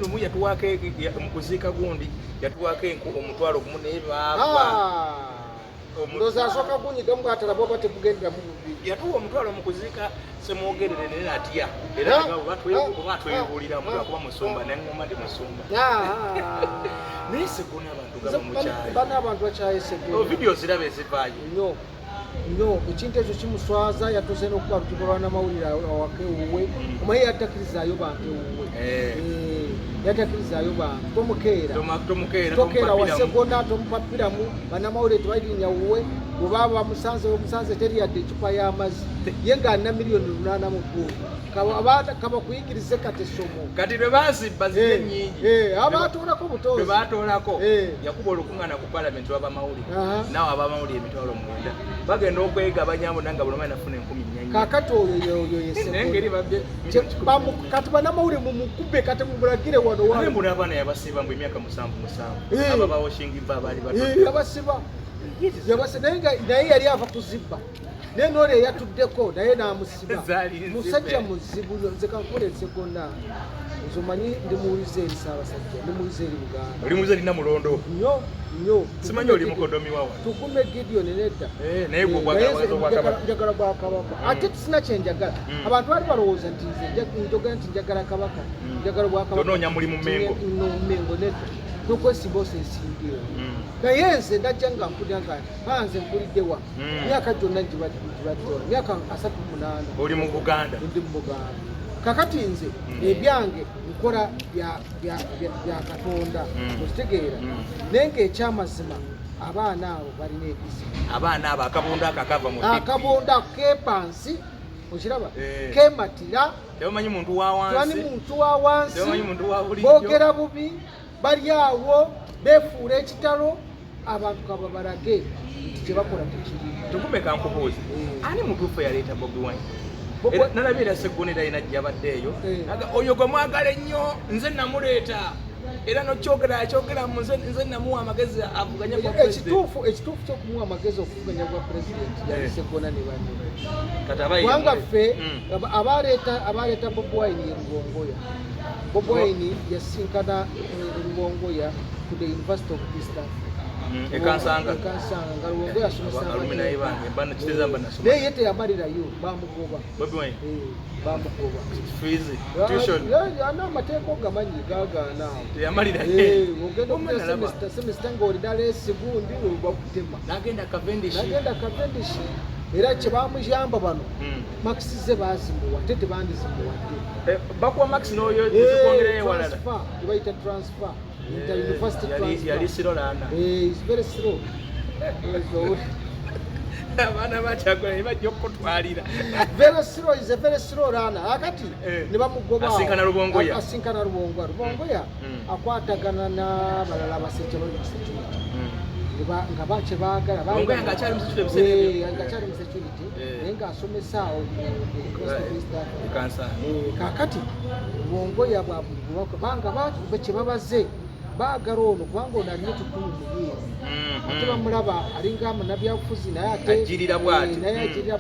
lumu yatuwaako mu kuziika gundi yatuwaako omutwalo gumu naye baava ndowooza asooka gunyiga mu bwatala bwoba tebugenderamu bubi yatuwa omutwalo mu kuziika semwogerere naye natya era batwebuuliramu lwakuba musumba neŋŋoma ndi musumba naye segona abantu bakyayese vidiyo ziraba ezivaayo nnyo ekintu ekyo kimuswaza yatuuse n'okuba lukiiko lwanamawulire awaka ewuwe omaye yatakkirizaayo bantu ewuwe yatakkirizaayo bantu tomukeera wasegona tomupapiramu banamawulire tebalinnya wuwe bwebaba bamusanze teri yadde ecupa y'amazzi ye ng'alina miliyoni 8 mu ggulu kaba kuyigirize kati essomo kati lwe bazibba ziri ennyingi abaatoolako butozi lwe baatoolako yakuba olukuŋŋaana ku palamenti w'abamawulire naawe abamawulire emitwalo 9 bagenda okwegabanyamo nanga buli omu anafuna 14 kaakati oyo kati banamawulire mumukube kati mumulagire wano mbula abaana yabasiba mbu emyaka 7 aba bawoshingiva abaali yabasiba naye yali ava kuzibba naye n'olyo eyatuddeko naye n'amusiba musajja muzibu nze kankoleze gonna nzomanyi ndimuwuliza eri Ssaabasajja ndimuwuliza eri Buganda olimuwuliza erina mulondo nnyo simanyi oli mukodomi wawa tukume Gideon nedda naye njagala bwa Kabaka ate sina kyenjagala abantu bali balowooza nti njogera nti njagala Kabaka njagala bwa Kabaka tonoonya mulimu Mengo nedda tukwesimba osensingiyo naye nze ndajja nga mpulira nga nze mpulidde wa myaka gyonna ngibaddewa myaka 38 oli mu Buganda ndi mu Buganda kakati nze ebyange nkola bya Katonda okitegeera naye ng'ekyamazima abaana abo balina ebizibu abaana abo akabondo akakava mu akabondo kepansi okiraba kematira tebamanyi muntu wa wansi boogera bubi bali awo beefuula ekitalo abantu kaba balage nti kyebakola tekiri tukume kankubuuzi ani mutuufu eyaleeta Bobi Wine nalabye era seggonera yenajja abaddeeyo oyo gwe mwagala ennyo nze namuleeta era nokyogera mu nze namuwa amagezi avuganya kwa ekituufu ky'okumuwa amagezi okuvuganya kwa pulezidenti yali seggona ne banne kubanga ffe abaleeta Bobi Wine ye Rubongoya Bobi Wine yasinkana Rubongoya ku the University of East Africa ekansanga nga Rubongoya asomesa naye teyamalirayo bamugoba Bobi Wine bamugoba fizi tuition n'amateeka ogamanyi gagaana ogenda semesita ng'olina leesi gundi bakutema nagenda Cavendish era kye bamuyamba bano makisi ze bazimuwa te tebandizimuwadde bakuwa makisi n'oyo zikwongereyo walala tebayita transfer inter-university transfer yali siro lana is very slow abaana bakyagola ne bajja okutwalira very slow rana akati ne bamugoba asinkana Rubongoya akwatagana n'abalala abasajja bali mu security nga bakye baagala ngakyali mu security naye ng'asomesa awo kaakati Rubongoya bwabanga kye babaze baagala ono kubanga ono alina ekikulu mu yeeri ate bamulaba alinga munnabyabufuzi naye ate ajirira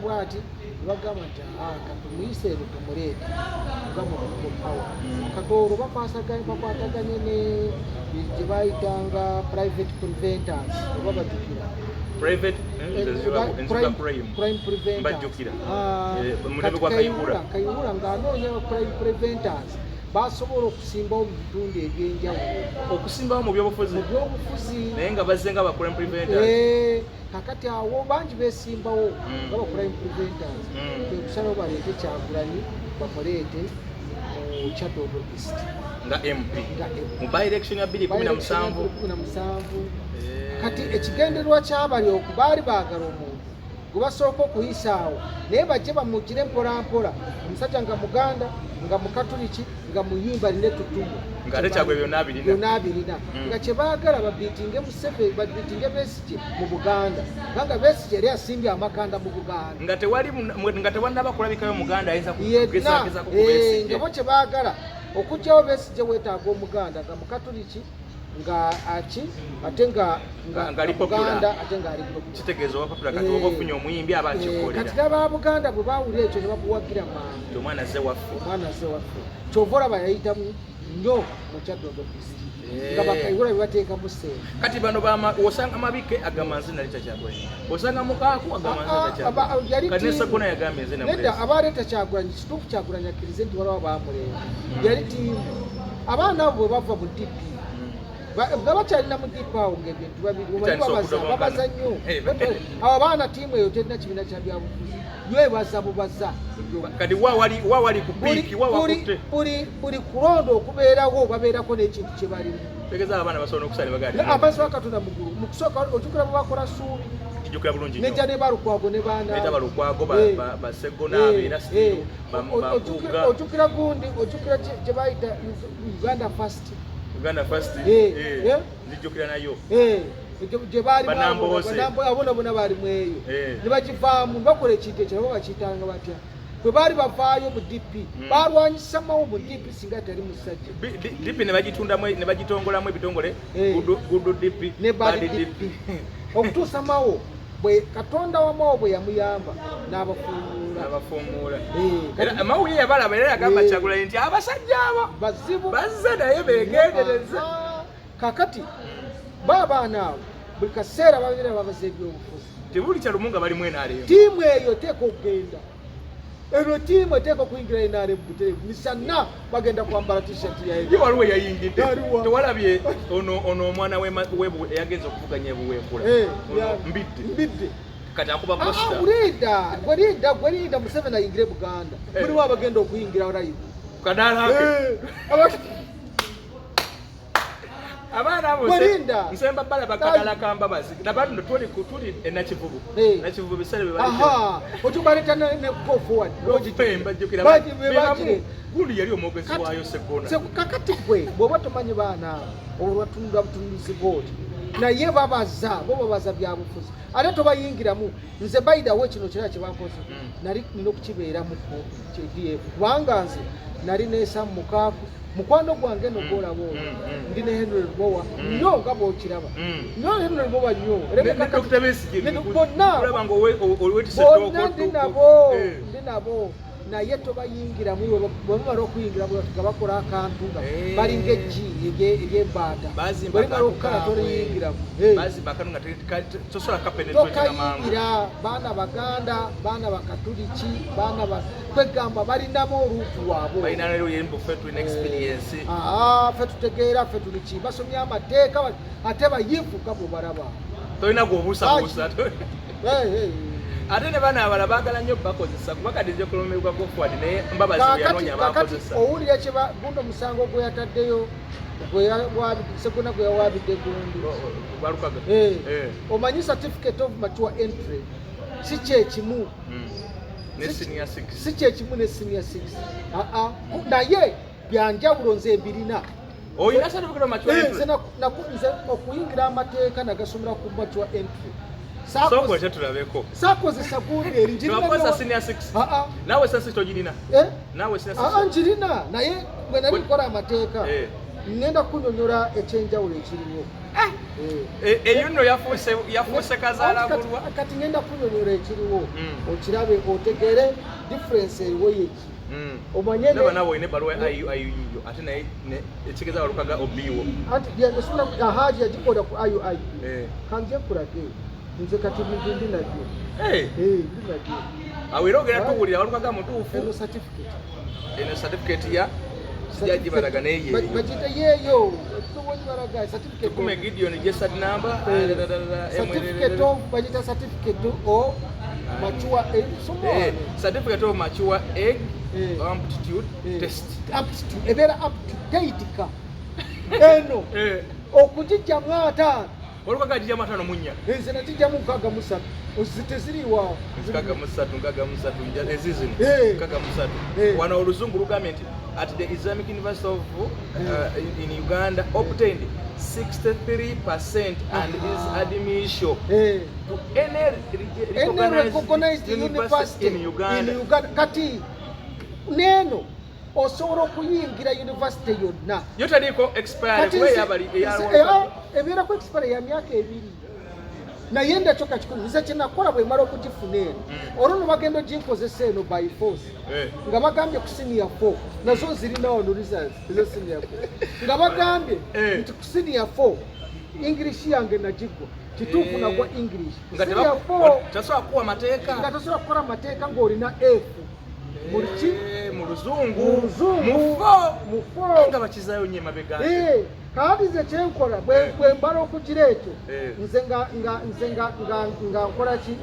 bw'ati bagamba nti katumuyise eno tumuleete mugamba pawa katoolo bakwataganye ne gye bayitanga private preventers oba bajukira prime preventers Kayihura ng'anoonya prime preventers basobola okusimbawo mu bitundu ebyenjawulo okusimbawo mu byobufuzi naye nga bazze nga ba crime preventers kakati awo bangi beesimbawo nga ba crime preventers ekusalawo baleete Kyagulanyi bamuleete Kyaddondo East nga MP mu by election ya 2017 kati ekigendererwa kyabali okubaali baagala omuntu gwe basooka okuyisaawo naye bajje bamugire mpolampola omusajja nga Muganda nga Mukatuliki nga muyimba alina ettutumu ng'ate Kyagwe byonna abirina nga kye baagala babiitinge Museveni babiitinge Besigye mu Buganda kubanga Besigye yali asimbye amakanda mu Buganda nga tewannaba kulabikayo Muganda ayinza kugezageza ku Besigye nga bo kye baagala okuggyawo Besigye weetaaga Omuganda nga Mukatuliki nga ate nga Buganda ate nga ali kitegeeza oba popular kati oba ofunye omuyimbi aba akikolera kati n'aba Buganda bwe baawulira ekyo ne babuwagira mangu omwana ze waffe kyova olaba yayitamu nnyo mu Kyaddondo district nga bakayigula bibateeka mu ssente kati bano osanga Mabike agamba nze nali Kyagulanyi osanga Mukaaku agamba nze Kyagulanyi kati ne Sseggona yagambye nze namulesa nedda abaleeta Kyagulanyi kituufu Kyagulanyi akkirize nti waliwo baamuleeta yali tiimu abaana abo bwe bava mu DP nga bakyalina mu DP awo ng'ebintu babiri babaza nnyo abo abaana tiimu eyo terina kibiina kya byabufuzi yebaza bubaza kati wa wali ku piiki wa wakutte buli kulonda okubeerawo babeerako n'ekintu kye balimu tegeza abaana basobola okusala bagati amazzi wa Katonda mugulu mu kusooka ojjukira bwe bakola Ssuubi kijjukira bulungi nejja ne Balukwago ne baana ne Balukwago ba Sseggona abeera Steve ojjukira gundi ojjukira gye bayita Uganda First nijjukira nayo gye baali abona bona baalimu eyo ne bagivaamu bakola ekintu ekyo nabo bakiyitanga batya bwe baali bavaayo mu DP balwanyisamawo mu DP singa teri musajja DP ne bagitundamu ne bagitongolamu ebitongole gudu DP ne bali DP okutuusa mawo bwe Katonda wamawo bwe yamuyamba n'abafuumuula era mawu ye yabalaba era yagamba Kyagulanyi nti abasajja abo bazibu bazze naye beegendereze kakati baabaana abo buli kaseera babeera babaza ebyobufuzi tebuli kyalumunga bali mu NRM tiimu eyo teeka okugenda eno tiimu eteeka okuyingira NRM butereevu misana bagenda kwambala t-shirt yaye waliwo yayingidde tewalabye ono omwana eyagenza okuvuganya ebuweekula mbidde kati akuba posta gwelinda Museveni ayingire Buganda muliwo abagenda okuyingira live kadaala abaana abo nsemba bala bakagala kamba basi nabando tuli enakivubu nakivubu bisale bebali otubaleta ne go forward ojipemba jukira guli yali omogezi wayo Sseggona kakati gwe bwoba tomanyi baana olwatundwa butunuzi bodi naye babaza byabufuzi ate tobayingiramu nze bayidawo kino kira kyebakoze nali nina okukibeeramu ku KDF kubanga nze nali neesa Mukaaku mukwano gwange nogoolabo ndi ne Henry Lubowa nnyo nga bw'okiraba nnyo Henry Lubowa nnyo bonna ndi nabo naye tobayingiramu bwe bamala okuyingira nga bakola akantu nga balinga eggi ery'embaata balimala okukala toliyingiramu tokayingira baana Baganda baana Bakatuliki baana kwegamba balinamu oluutu lwabwe ffe tutegeera ffe tuliki basomye amateeka ate bayivu nga bwe balaba tolina gwobuusabuusa ate ne bana abala baagala nnyo bakozesa kuba kati nze kulumibwa gofuwadi naye mbabazi yanoonya bakozesa owulira gundi omusango gwe yataddeyo Sseggona gwe yawaabidde gundi balukaga omanyi certificate of mature entry si kyekimu si kyekimu ne senior 6 naye byanjawulo nze mbirina oyina certificate of mature entry nze okuyingira amateeka nagasomera ku mature entry sakozesa gundi eri nawe sasa togirina njirina naye bwe nali nkola amateeka ngenda kunyonyola ekyenjawulo ekiriwo eyo nno yafuuse kazaalabulwa kati ngenda kunyonyola ekiriwo okirabe otegere difference eriwo yeki omanye nawe oyina ebbaluwa IUI ate naye ekigeza balukaga obiwo haji yagikola ku IUI kanje kulage nze kati ndi nabyo ndinabyo awo era ogenda tuwulira balukaga mutuufu eno certificate ya sijaji baraga naye bagita yeyo tubonye baraga certificate kume Gideon Jesad number certificate of bagita certificate of mature certificate of mature egg aptitude test aptitude ebera up to date ka eno okujija mwata olukaga jija matano munya nze natijja mu kaga musatu oziteziriwa kaga musatu nja ezizini kaga musatu wana oluzungu lugambye nti at the Islamic University of in Uganda obtained 63% and is admission to any recognized university in Uganda. Kati neno osobola okuyingira university yonna yotaliko expire kwe yabali ebeera ku expire ya myaka 2 naye ndakyoka kikulu nze kyenakola bwe mala okugifuna eno olwo no bagenda oginkozesa eno by force nga bagambye ku senior 4 nazo zirina wano results ezo senior 4 nga bagambye nti ku senior 4 English yange nagigwa kituufu nagwa English senior 4 tasobola kuwa mateeka nga tasobola kukola mateeka ng'olina F mu luzungu nga bakizaayo nnyo emabega kaati nze kyenkola bwe mbala okugira ekyo nze nga nkola ki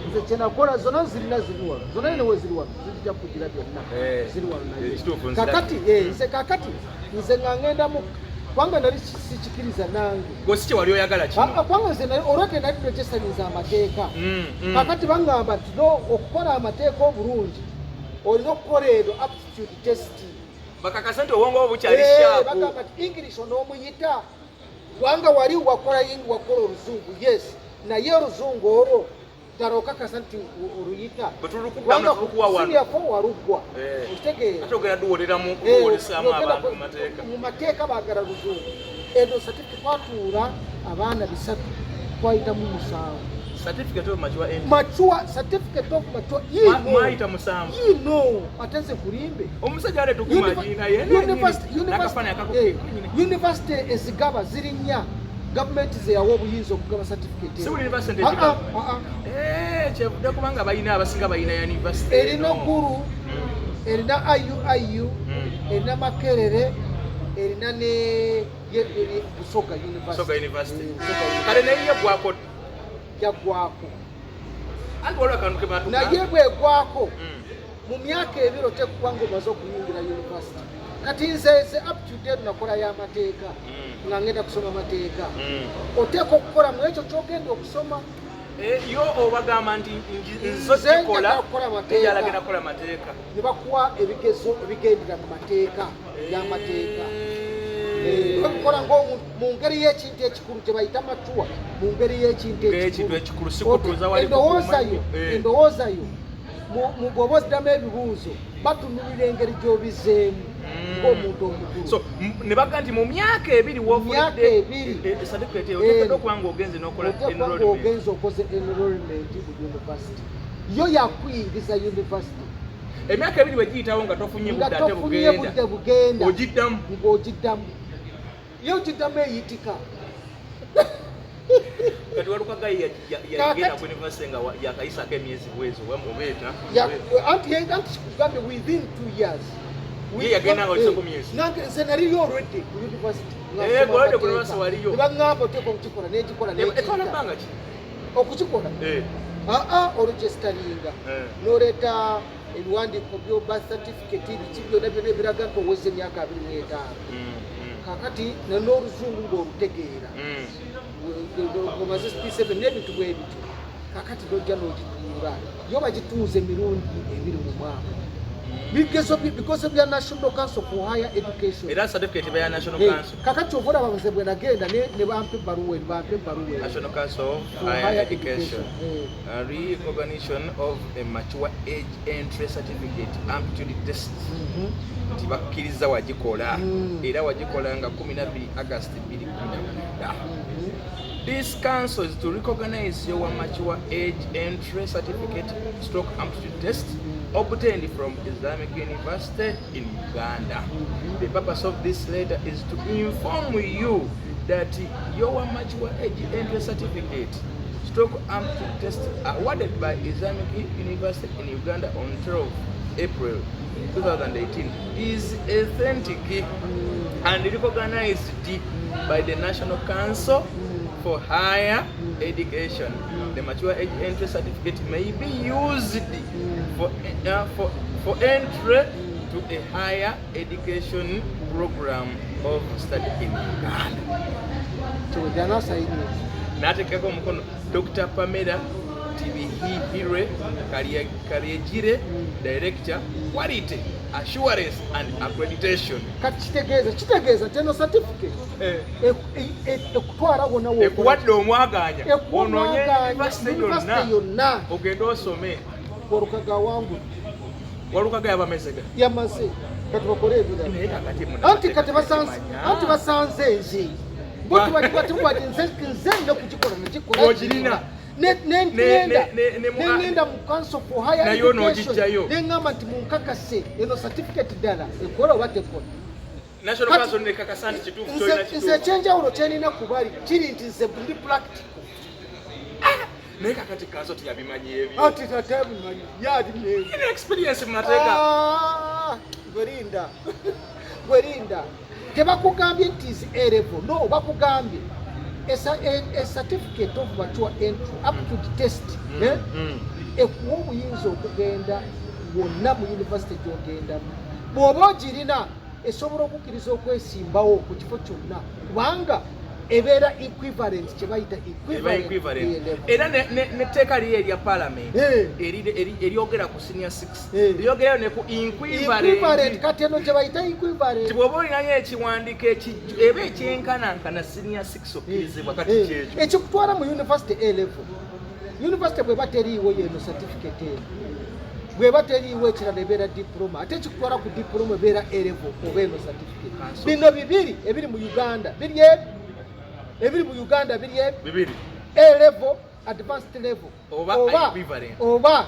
nze kyenakola zonna zirina ziri wano zonna ine we ziri wano zijja kugira byonna ziri wano naye kakati nze nga ngenda mu kubanga nali sikikiriza nange gosi kyewali oyagala kino kubanga nze olwate nali nokyesaniza amateeka kakati baŋŋamba nti okukola amateeka obulungi olina okukola eno aptitude test bakakasa nti obwongo bwo bukyali shaapu bagamba nti English onoomuyita kubanga wali wakola oluzungu yes naye oluzungu olwo ddala okakasa nti oluyita siniafo waluggwa okitegeera mu mateeka baagala luzungu eno satifika twatuula abaana 3 twayitamu 7 certificate of mature mature ate nze kulimbe omusajja ale tukumanyina university ezigaba ziri 4 gavumenti zeyawa obuyinza okugaba certificate kyevude kubanga balina abasinga balina university erina Gulu erina IUIU erina Makerere erina ne Busoga University kale naye gwako yagwako anti waliwo akantu ke batuga naye bwegwako mu myaka ebiro tekubanga omaze okuyingira university kati nze up to date nakola y'amateeka nga ngenda kusoma amateeka oteeka okukola mu ekyo kyogenda okusoma yo obagamba nti nzokikola eyalagenda kukola mateeka ne bakuwa ebigezo ebigendera mu mateeka y'amateeka bakukola mu ngeri y'ekintu ekikulu kye bayita matuwa mu ngeri y'ekintu ekikulu sikutuuza wali endowoozayo mu bw'oba oziddamu ebibuuzo batunulira engeri gy'obizeemu ng'omuntu omukulu so ne baga nti mu myaka ebiri wofulidde certificate oteekedde okuba nga ogenze n'okola ogenze okoze enrollment mu university yo yakuyingiza university emyaka ebiri wegiyitawo nga tofunye budde bugenda ogiddamu ng'ogiddamu yo ogiddamu eyitika kati walukaga yagenda ku university nga yakayisako emyezi bwezo obeeta anti kikugambye within 2 years ye yagenda nga olisako myezi nange nze naliyo olwedde ku university olwedde ku university waliyo ne baŋŋamba oteeka okukikola n'ekikola etwala bbanga ki okukikola oregisteringa n'oleeta ebiwandiiko byo birth certificate biki byonna byonna ebiraga nti oweza emyaka 25 kakati n'oluzungu ng'olutegeera omaze P7 n'ebintu bwe bityo kakati n'ojja n'ogituula yo bagituuza emirundi 2 mu mwaka bigezo bya National Council for Higher Education era certificate bya National Council kakati obola babaze bwe nagenda ne bampe baruwe National Council for Higher Education recognition of a mature age entry certificate aptitude test tibakkiriza wagikola era wagikola nga 12 August 2019. This council is to recognize your mature age entry certificate stroke aptitude test obtained from Islamic University in Uganda. The purpose of this letter is to inform you that your mature age entry certificate stroke aptitude test awarded by Islamic University in Uganda on 12 April 2018 is authentic and recognized by the National Council for Higher Education. The mature age entry certificate may be used for entry to a higher education program of study in Uganda. Natekako mukono Dr. Pamela Tibihire Karyegire, Director, Quality Assurance and Accreditation. Kitegeeza teno certificate ekutwala wonna ekuwadde omwaganya onoonye university yonna ogende osome. Walukaga yabamezega yamaze kati bakole ebirala anti kati basanze nze Botu wati nze no kukikola nekikola. Ogirina. Nenda mu council for higher nayo n'ogijjayo. Nengamba nti munkakase eno certificate ddala ekola oba tekola. National Council nekakasa nti kituufu kyolina kituufu. Nze ekyenjawulo kyenina kubali kiri nti nze ndi practical. Naye kakati Council teyabimanyi ebyo. Ati tatabimanyi yali ine experience munateeka. Gwerinda tebakugambye nti is A level. No, bakugambye a certificate of mature entry up to the test. Ekuwa obuyinza okugenda wonna mu university gy'ogendamu. Bw'oba ogirina esobola okukkiriza okwesimbawo ku kifo kyonna kubanga ebeera equivalent kye bayita equivalent. Era netteeka liyo erya parliament eryogera ku senior 6 lyogerayo ne ku equivalent. Kati eno kye bayita equivalent. Bw'oba olinayo ekiwandiiko eba ekyenkanankana senior 6 okkirizibwa kati kyekyo. Ekikutwala mu university A level. University bw'eba teriiwo yeno certificate eyo. Bw'eba teriiwo ekirala ebeera diploma. Ate ekikutwala ku diploma ebeera A level oba eno certificate. Bino bibiri ebiri mu Uganda biri bibiri A level, advanced level, oba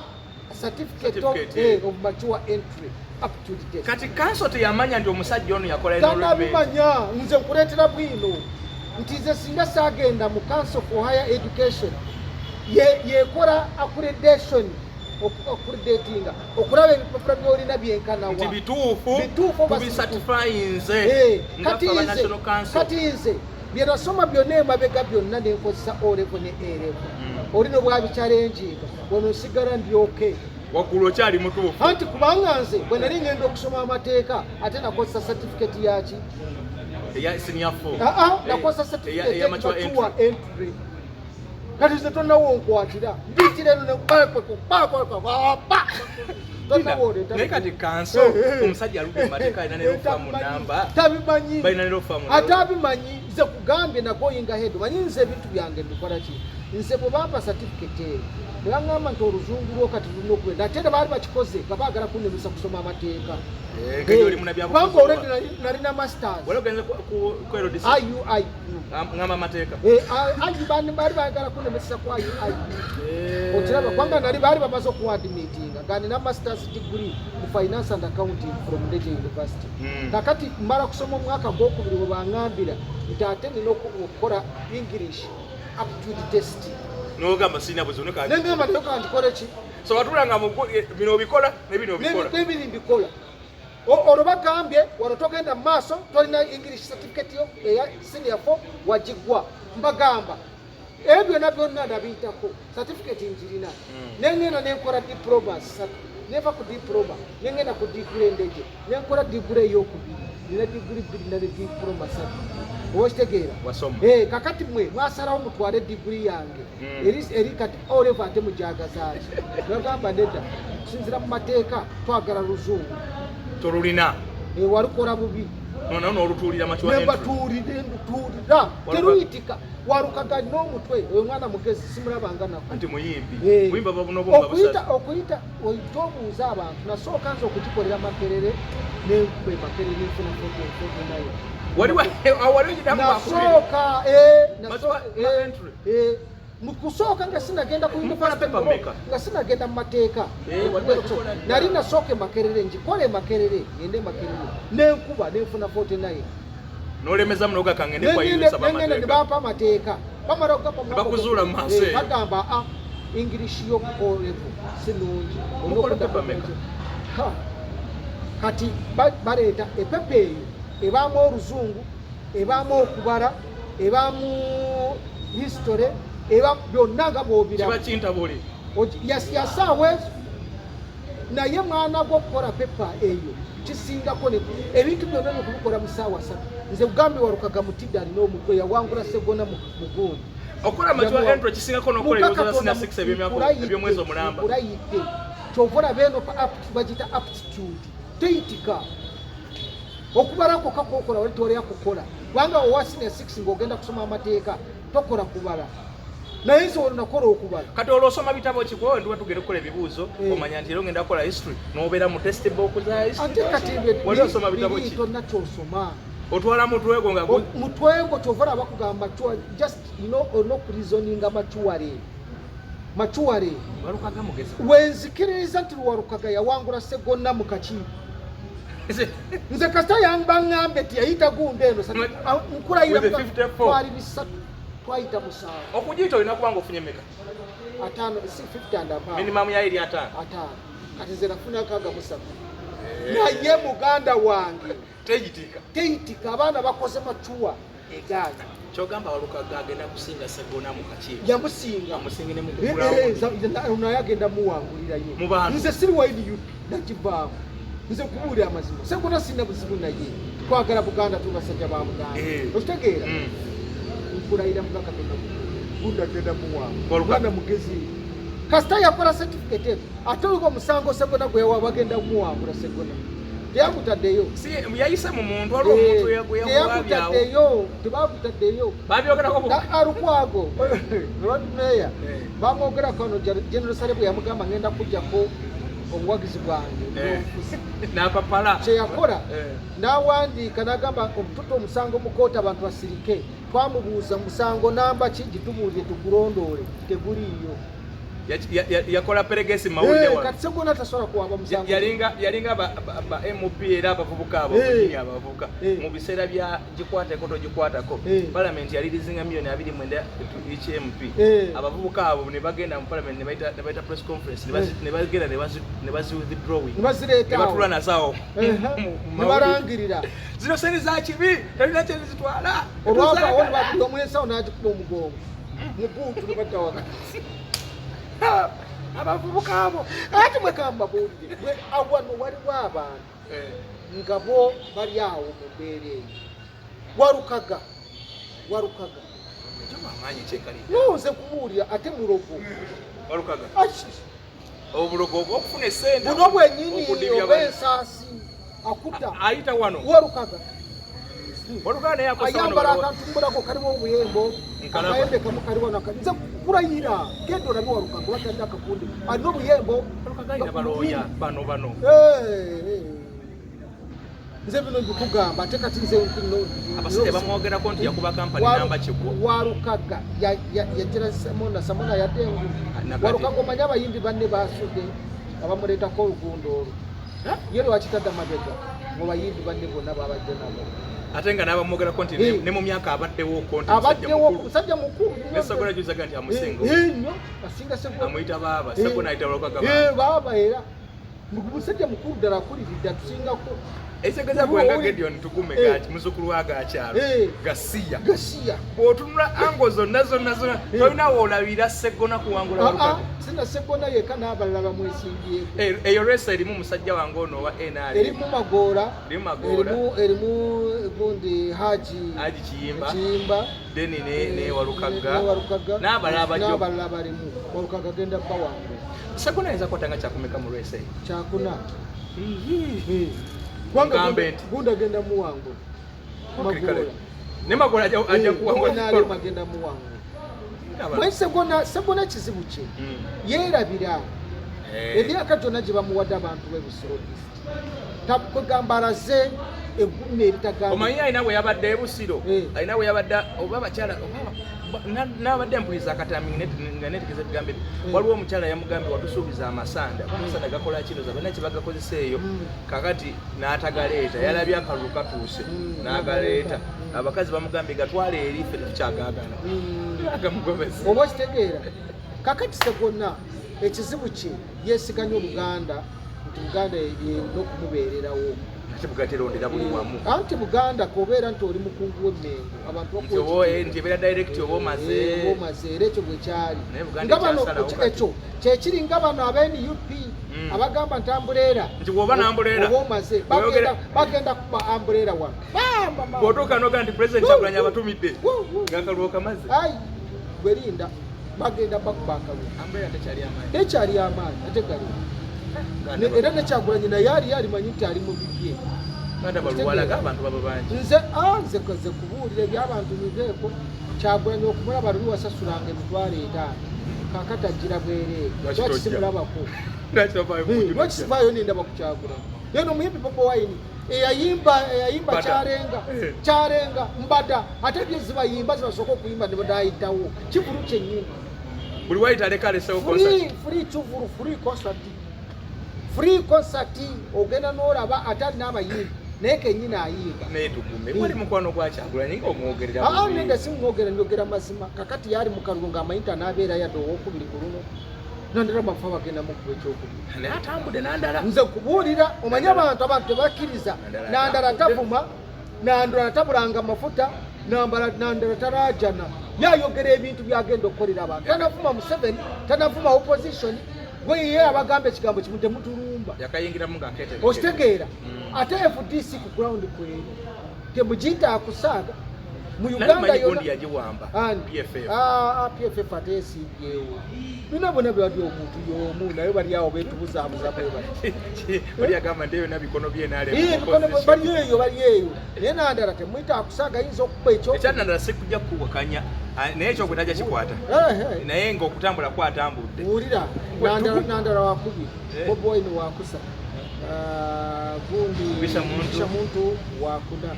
certificate of mature entry up to the test. Kati Council teyamanya nti omusajja ono yakola enrollment. Nze nkuleetera bwino nti nze singa saagenda mu Council for Higher Education yekola accreditation okudatinga okulaba ebipapula by'olina byenkanawa nti bituufu tubisatifyinze nga National Council. Kati nze byenasoma byonna emabega byonna nenkozesa O level ne A level. Olina obwabikyalenjinga wano nsigala ndyoke waggulu okyali mutuufu. Anti kubanga nze bwe nali ngenda okusoma amateeka ate nakozesa certificate yaki eya senior 4 nakozesa certificate ya mature entry. Kati nze tonnawo nkwatira mbikira eno naye kati Council omusajja aludde mu mateeka alina nerofamu namba tabimanyi balina nerofamu ate abimanyi. Nze kugambye na going ahead manyi nze ebintu byange mbikola ki nze bwe bampa certificate eyo bwe baŋŋamba nti oluzungu lwokati lulina okwenda ate ne baali bakikoze nga baagala kunnemesa kusoma amateeka kubanga olwedi nalina masters IUI ngamba amateeka baali baagala kunnemesa ku IUI okiraba kubanga nali baali bamaze okuadmitinga nga nina masters degree mu finance and accounting from Ndejje University. Kakati mmala kusoma omwaka gwokubiri bwe baŋŋambira nti ate nina okukola English up to the test. N'ogamba sirina buzibu nengamba nayo kandikole ki so watulanga bino obikola ne bino obikola n'ebiri mbikola. Olwo bagambye wano togenda mu maaso tolina English certificate yo eya senior 4 wagigwa. Mbagamba ebyo byonna byonna ndabiyitako certificate njirina nengenda nenkola diploma 3 neva ku diploma nengenda ku degree Ndejje nenkola degree ey'okubiri nina degree 2 na diploma 3. Owekitegeera kakati mwe mwasalawo mutwale degree yange eri kati O level ate mujagazaaki nagamba nedda kusinzira mu mateeka twagala luzungu tolulina walukola bubi n'olutuulira nembatuulira teruyitika walukaga n'omutwe oyo mwana mugezi simulabanga nako anti muyimbi okuyita oyita obuuza abantu nasooka nze okugikolera makerere nenkuba emakerere nenfuna nayo mukusooka nga sinagenda ku nga sinagenda mu mateeka nali nasooka emakerere njikole emakerere ngende emakerere nenkuba nenfuna 49 n'olemeza munoga kangende nengenda ne bampa amateeka bamala bakuzuula mu maaso eyo bagamba English yo O level sinungi kati baleeta epepa eyo ebaamu oluzungu ebaamu okubala ebaamu history eba byonna nga bw'obiraba yasaawa ezo naye mwana gw'okukola pepa eyo kisingako ebintu byonna nokubikola mu ssaawa 3. Nze ugambye walukaga mutidde alina omutwe yawangula Segona mu gundi okola mature entry kisingako n'okola ebyoza sina 6 ebyomwezi omulamba kulayidde kyova olaba eno bagita aptitude teyitika okubalako kakokola wali toleya kukola kubanga owa senior 6 ng'ogenda kusoma amateeka tokola kubala naye nze olunakola okubala kati olwosoma bitabo kikuwa ndiwa tugenda okukola ebibuuzo omanya nti era ogenda kukola history n'obeera mu test book za history ate kati wali osoma bitabo ki tonna kyosoma otwala mutwego nga mutwego kyovara bakugamba just no reasoning machuare Walukaga mugezi wenzikiriza nti Walukaga yawangula Sseggona mu kakiiko nze kasita yambangambe ti yayita gundi eno nkulayira twali bisatu twayita musanvu okugiyita olina kubanga ofunye meka 5 50 and above minimum ya iri 5 kati nze nafuna kaga musatu naye muganda wange teyitika abaana bakoze machuwa egaga kyogamba Walukaga agenda kusinga Sseggona mu kakiiko yamusinga amusingine mu kugula naye agenda muwangulirayo nze siri waidi yupi nakivaamu nze kubuulira amazima Sseggona sina buzibu naye twagala Buganda tubasajja ba Buganda okitegeera nkulayira mukaka gunda genda muwangula mugezi kasita yakola certificate ate oliko musango Sseggona gwe wabagenda muwangula Sseggona teyakutaddeyo yayise mu muntu waliwo omuntu tebakutaddeyo babyogerako alukwago Lord Mayor bamwogerako ono General Sale bwe yamugamba ngenda kujjako obuwagizi bwange napapala kyeyakola n'awandiika n'agamba omututa omusango mukoota abantu basirike twamubuuza musango namba ki gitubuulire tugulondoole teguliiyo yakola peregesi mawulire wano kati Sseggona tasobola kuwaba musango yalinga ba MP era abavubuka abo abavubuka mu biseera bya gikwata ekoto gikwatako parliament yalirizinga milioni 29 each MP abavubuka abo ne bagenda mu parliament ne baita press conference ne bagenda ne bazi withdrawing ne batula nasawo ne barangirira zino sente za kibi talina kye zitwala olwava wona bakuba omwesawo n'agikuba omugongo muguntu ne badda wakati abavubuka abo ati mwekamba buulire bwe awano waliwo abantu nga bo bali awo mu mbeera eyo Walukaga nonze kubuulira ate mulogo Walukaga obulogo okufuna esente buno bwennyini obwensaasi akuta ayita wano Walukaga naye ayambala akantumbulako kaliwo obuyembo akayembe kamu kaliwo nze kulayira genda olabe Walukaga batadde akakundi alina obuyembo balooya bano nze bino mbikugamba ate kati nze abasajja bamwogerako nti yakuba kampani namba kigwo Walukaga yajira Samona yadengu Walukaga omanye abayimbi banne basudde abamuleetako olugundo olwo ye lwakitadde amabega mu bayimbi banne bonna babadde nabo ate nga n'abamwogerako nti ne mu myaka abaddewo musajja mukulu Sseggona juzaga nti amusinga nnyo asinga Sseggona amuyita baaba Sseggona ayita Walukaga baaba era musajja mukulu ddala akuliridde atusingako ekitegeeza gwenga Gideon tukume gaki muzzukulu wa gakyalo Gasiya bw'otunula ango zonna tolina woolabira Sseggona kuwangula Walukaga sina Sseggona yekka n'abalala bamwesimbyeko eyo resa erimu musajja wange ono owa NRM erimu Magoola erimu gundi Haji Kiyimba deni ne Walukaga n'abalala balimu Walukaga genda bawangula Sseggona ayinza kwatanga kyakumeka mu resa eyo kyakuna gunda genda muwango ne Magoola ajja kuwangula magenda muwango Sseggona kizibu kye yeerabira emyaka gyonna gye bamuwadde abantu b'ebusiro takugamba alaze eggumi eritagamba omanyi alina bwe yabadde ebusiro alina bwe yabadde oba abakyala n'abadde empuliza akatami nga neetegeza tugambe waliwo omukyala yamugambye watusuubiza amasanda gakola kino balina kye bagakozesa eyo kakati n'atagaleeta yalabye akalulu katuuse n'agaleeta abakazi bamugambye gatwale eri ffe tetukyagaagala agamugobesa oba okitegeera kakati Sseggona ekizibu kye yeesiganya Oluganda nti Buganda n'okumubeererawo bugaterondera buli wamu anti Buganda kobeera nti oli mukungu w'emmengo abantu nti ebeera direct oba omaze era ekyo bwe kyali ekyo kyekiri nga bano aba-NUP abagamba nti ambuleera nti bw'oba n'ambuleera oba omaze bagenda kuba ambuleera wano bw'otuuka n'oga nti President Kyagulanyi abatumidde ng'akalulu kamaze gwerinda bagenda bakuba akalulu ambuleera tekyali amaanyi ate galiwo era ne Kyagulanyi naye alimanyi nti ali mu bibye nze kubuulira eby'abantu biveeko Kyagulanyi okumulaba luli wasasulanga emitwalo 5 kakati agira bwereere lwaki simulabako lwaki sivaayo nindaba ku Kyagulanyi yeno omuyimbi Bobi Wine eyayimba kyarenga mbada ate bye zibayimba zibasooka okuyimba ne badayitawo kivulu kyennyini buli waita aleka alesewo free concert ogenda n'olaba ate alina abayimbi naye kennyini ayimba naye tukume wali mukwano gwa Kyagulanyi ng'omwogerera nenda simwogera njogera mazima kakati yali mu kalulu ng'amayinta n'abeera yadde owokubiri ku luno Nandala bafa bagenda mu kuba ekyokubiri naye atambudde Nandala nze kubuulira omanye abantu tebakkiriza Nandala tavuma Nandala tabulanga mafuta Nandala talaajana yayogera ebintu byagenda okukolera abantu tanavuma Museveni tanavuma opposition gwe ye abagamba ekigambo kimu temutulumba yakayingiramu ng'akeetegeera okitegeera ate FDC ku ground kweri temugiyita akusaaga mu Uganda yonna yagiwamba PFF ate esiibyewo bino bonna byali omuntu y'omu naye bali awo beetubuzaabuza bali agamba nti byonna bikono bye bali eyo naye Nandala temuyita akusaaga ayinza okuba ekyanandala sikujja kukuwakanya naye ekyokwetaja kikwata naye ng'okutambula kwatambudde buulira Nandala wakubi Bobi Wine wakusa gundi Bisha muntu wakuna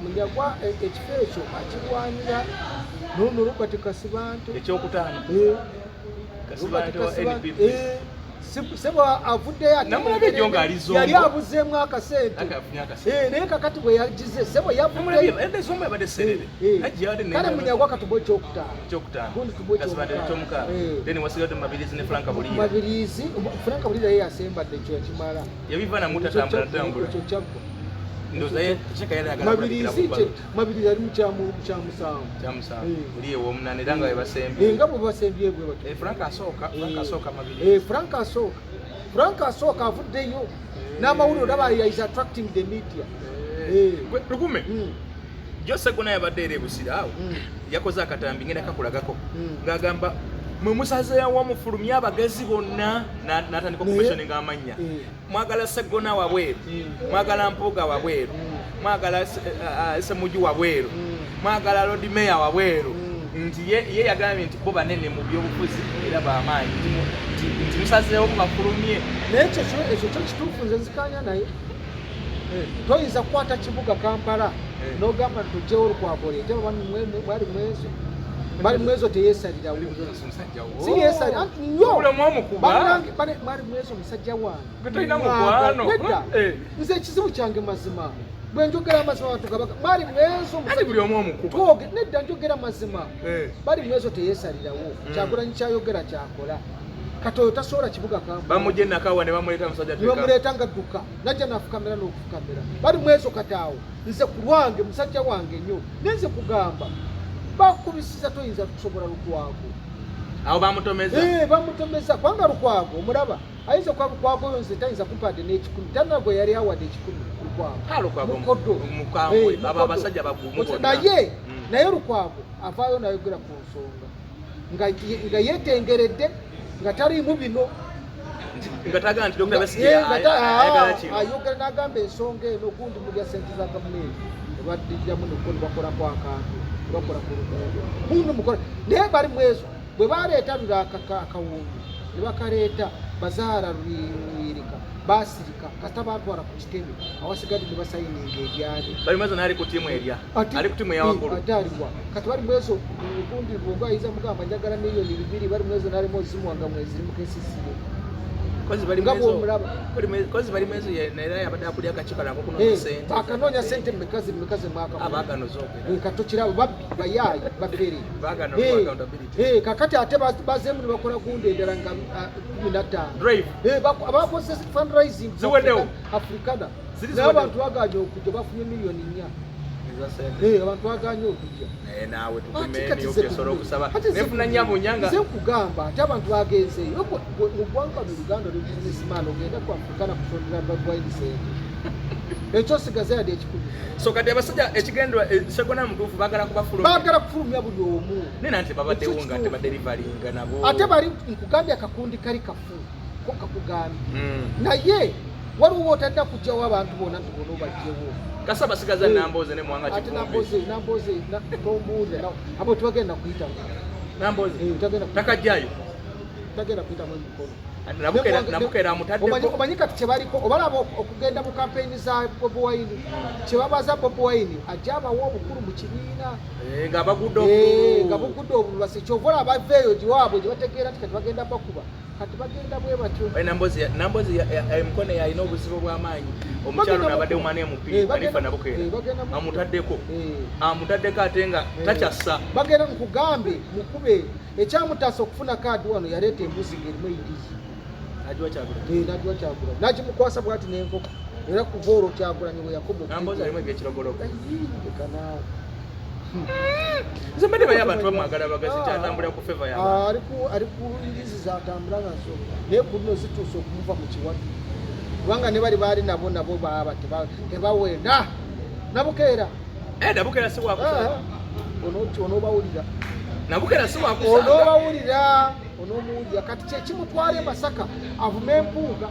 munyagwa ekifo ekyo akirwanira n'Robert Kasibantu ekyokutaano sebo avuddeyo ate yali abuzeemu akasente naye kakati bwe yagize sebo yavuddeyo kale munyagwa katubo ekyokutaano mabirizi Frank Bulira ye yasembadde ekyo yakimala yabiva namutatambula mabirizi ali mukyamusanvu uliye womunane era nga webasembe nga bwe basembye bwe batyo Frank asooka avuddeyo n'amawulire olaba is attracting the media lukume Jose Gona yabadde era ebusira awo yakoze akatambi ngenda kakulagako ng'agamba mwe musazeewo omufulumya abagezi bonna n'atandika okumentioninga amanya mwagala Sseggona wabweru mwagala Mpuuga wabweru mwagala Ssemujju wabweru mwagala Lord Mayor wabweru nti ye yagambye nti bo banene mu byobufuzi era b'amaanyi nti musazeewo mubafulumye naye ekyo kyo kituufu nze nzikanya naye toyinza kukwata kibuga Kampala n'ogamba nti oggyewo Lukwago leete bali mwezo teyesalirawo si yesalira nnyo bali mwezo musajja wange nze ekizibu kyange mazima bwe njogera amazima abantu gabaka bali mwezo nedda njogera mazima bali mwezo teyesalirawo Kyagulanyi kyayogera kyakola katoyo tasobola kibuga Kampala bamujje nakawa ne bamuleeta musajja ne bamuleeta nga dduka najja n'afukamira n'okufukamira bali mwezo kataawo nze ku lwange musajja wange nnyo nenze kugamba bakubisiza toyinza kusobola Lukwago awo bamutomeza kubanga Lukwago omulaba ayinza okuba Lukwago oyo nze tayinza kumpadde n'ekikumi tanagwe yali awadde ekikumi Lukwago naye Lukwago avaayo nayogera ku nsonga nga yeetengeredde nga taliimu bino ayogera n'agamba ensonga eno gundi mulya sente za gavumenti ebaddiriramu nebakolako akantu bakola ku luguudo mundu mukola naye bali mwezo bwe baleeta lula akawundu ne bakaleeta bazaala lwirika basirika kasita batwala ku kitebe awasigadde ne basayininga ebyali bali mwezo naali ku tiimu erya ali ku tiimu eyawagulu ataliwa kati bali mwezo gundi lwongo ayinza mugamba njagala miliyoni 2 bali mwezo naalimo zimuwanga mwezi mu kesisiye kozi bali mwezo naera yabadde akulya akakiiko nako kunoonya sente akanoonya sente mekazi mwaka katokirabo babbi bayaayi bafere kakati ate bazeemu ne bakola gundi endala nga 15 abakozesa fundraising Africana naye abantu baganya okujja bafunye miliyoni 4 abantu baganya okujja naawe tukumeeniyokesobola okusaba nefuna nyabunyanga nze nkugamba ate abantu bagenzeeyo mu ggwanga mu Uganda oli businessman ogenda ku Africana kusondera bagwaini sente ekyosigaza yadde ekikulu so kati abasajja ekigendwa Sseggona mutuufu baagala kufulumya buli omu nena nti babaddewo nga tebaderivalinga nabo ate bali nkugambye akakundi kali kafu ko kakugambye naye waliwo otalina kujjawo abantu bonna nti bona obajjewo kasa basigaza Namboze ne Mwanga Kivumbi Namboze tombuuza abo tubagenda kuyitamu Namboze takajjayo tagenda kuyitamu emikono nabukera amutadde omanyi kati kyebaliko obalaba okugenda mu kampeyini za Bobi Wine kyebabaza Bobi Wine ajja abawa obukulu mu kibiina nga bagudde obulubasi kyova olaba aveeyo giwaabwe gye bategeera nti kati bagenda bakuba kati bagenda bwe batyo nambozi Mukone yalina obuzibu bw'amaanyi omukyalo nabadde omwana emupiira Hanifa Nabukera amutaddeko ate nga takyassa bagenda mukugambe mukube ekyamutaasa okufuna kaadi wano yaleeta embuzi ng'erimu eidizi nagiwa Kyagula nagimukwasa bwati n'enkoko era kuva olwo Kyagulanyi bwe yakoba nambozi alimu ebyekirogologo nze mbadde baye abantu bamwagala bagazi kyatambulira ku feva yaaba ali ku ndizi zatambula nazo naye kuno zituuse okumuva mu kiwatu kubanga ne bali baali nabo baaba tebawenda Nabukera Nabukera si wakusa onoobawulira Nabukera si wakusa onoomuwulira kati kyekimutwala Masaka avuma empuuga